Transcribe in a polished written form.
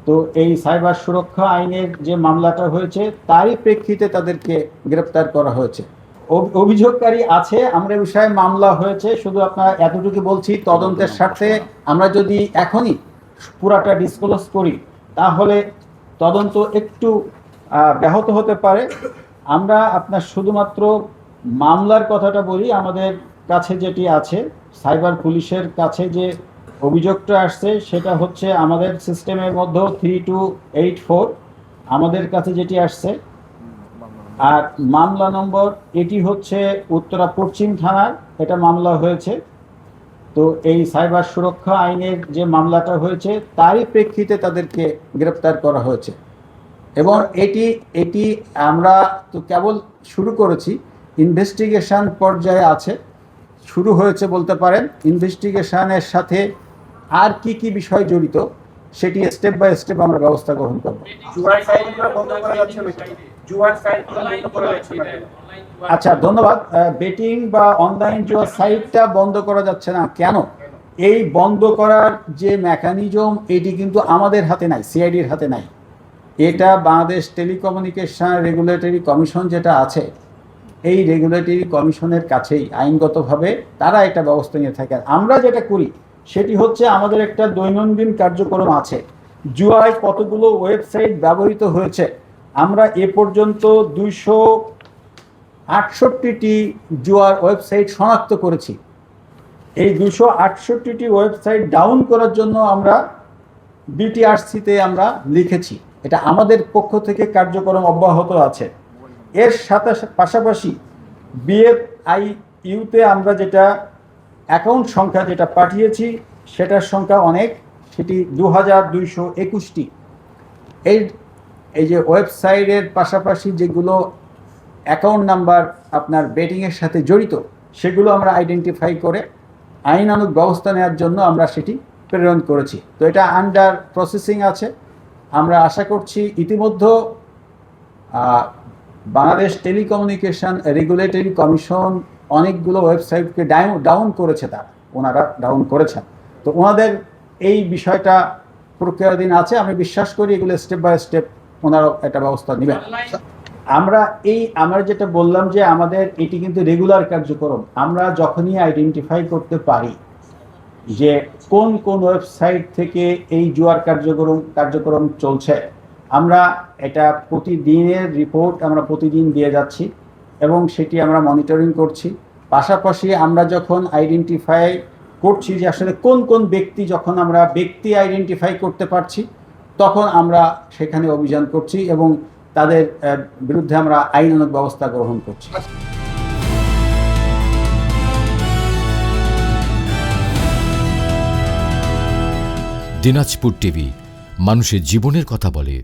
তো এই সাইবার সুরক্ষা আইনের যে মামলাটা হয়েছে তারই প্রেক্ষিতে তাদেরকে গ্রেপ্তার করা হয়েছে। অভিযোগকারী আছে, আমরা এ বিষয়ে মামলা হয়েছে, শুধু আপনার এতটুকু বলছি তদন্তের স্বার্থে আমরা যদি এখনই পুরাটা ডিসক্লোজ করি তাহলে তদন্ত একটু ব্যাহত হতে পারে। আমরা আপনার শুধুমাত্র মামলার কথাটা বলি। আমাদের কাছে যেটি আছে, সাইবার পুলিশের কাছে যে অভিযোগটা আসছে সেটা হচ্ছে আমাদের সিস্টেমের মধ্যে 3284 আমাদের কাছে যেটি আসছে, আর মামলা নম্বর এটি হচ্ছে উত্তরা পশ্চিম থানার এটা মামলা হয়েছে। তো এই সাইবার সুরক্ষা আইনের যে মামলাটা হয়েছে তারই প্রেক্ষিতে তাদেরকে গ্রেপ্তার করা হয়েছে। এবং এটি আমরা তো কেবল শুরু করেছি, ইনভেস্টিগেশন পর্যায়ে আছে, শুরু হয়েছে বলতে পারেন। ইনভেস্টিগেশনের সাথে আর কি কি বিষয় জড়িত সেটি স্টেপ বাই স্টেপ আমরা ব্যবস্থা গ্রহণ করব। আচ্ছা, ধন্যবাদ। বেটিং বা অনলাইন জুয়া সাইটটা বন্ধ করা যাচ্ছে না কেন? এই বন্ধ করার যে মেকানিজম এটি কিন্তু আমাদের হাতে নাই, সিআইডির হাতে নাই। এটা বাংলাদেশ টেলিকমিউনিকেশন রেগুলেটরি কমিশন যেটা আছে, এই রেগুলেটরি কমিশনের কাছেই আইনগতভাবে তারা একটা ব্যবস্থা নিয়ে থাকেন। আমরা যেটা করি সেটি হচ্ছে আমাদের একটা দৈনন্দিন কার্যক্রম আছে। জুয়ায় কতগুলো ওয়েবসাইট ব্যবহৃত হয়েছে, আমরা এ পর্যন্ত 268টি জুয়ার ওয়েবসাইট শনাক্ত করেছি। এই 268টি ওয়েবসাইট ডাউন করার জন্য আমরা বিটিআরসিতে আমরা লিখেছি, এটা আমাদের পক্ষ থেকে কার্যক্রম অব্যাহত আছে। এর সাথে পাশাপাশি বিএফআইইউতে আমরা যেটা অ্যাকাউন্ট সংখ্যা যেটা পাঠিয়েছি সেটার সংখ্যা অনেক, সেটি 2221টি। এই যে ওয়েবসাইটের পাশাপাশি যেগুলো অ্যাকাউন্ট নাম্বার আপনার বেটিংয়ের সাথে জড়িত সেগুলো আমরা আইডেন্টিফাই করে আইনানুগ ব্যবস্থা নেওয়ার জন্য আমরা সেটি প্রেরণ করেছি। তো এটা আন্ডার প্রসেসিং আছে। আমরা আশা করছি ইতিমধ্যে বাংলাদেশ টেলিকমিউনিকেশন রেগুলেটরি কমিশন অনেকগুলো ওয়েবসাইটকে ডাউন করেছে, ওনারা ডাউন করেছেন। তো ওনাদের এই বিষয়টা প্রক্রিয়াধীন আছে। আমি বিশ্বাস করি এগুলো স্টেপ বাই স্টেপ ওনারা একটা ব্যবস্থা নেবেন। আমরা যেটা বললাম যে আমাদের এটি কিন্তু রেগুলার কার্যক্রম। আমরা যখনই আইডেন্টিফাই করতে পারি যে কোন কোন ওয়েবসাইট থেকে এই জুয়ার কার্যক্রম চলছে, আমরা এটা প্রতিদিনের রিপোর্ট আমরা প্রতিদিন দিয়ে যাচ্ছি এবং সেটি আমরা মনিটরিং করছি। পাশাপাশি আমরা যখন আইডেন্টিফাই করছি যে আসলে কোন কোন ব্যক্তি, যখন আমরা ব্যক্তি আইডেন্টিফাই করতে পারছি তখন আমরা সেখানে অভিযান করছি এবং তাদের বিরুদ্ধে আমরা আইনানুগ ব্যবস্থা গ্রহণ করছি। দিনাজপুর টিভি, মানুষের জীবনের কথা বলে।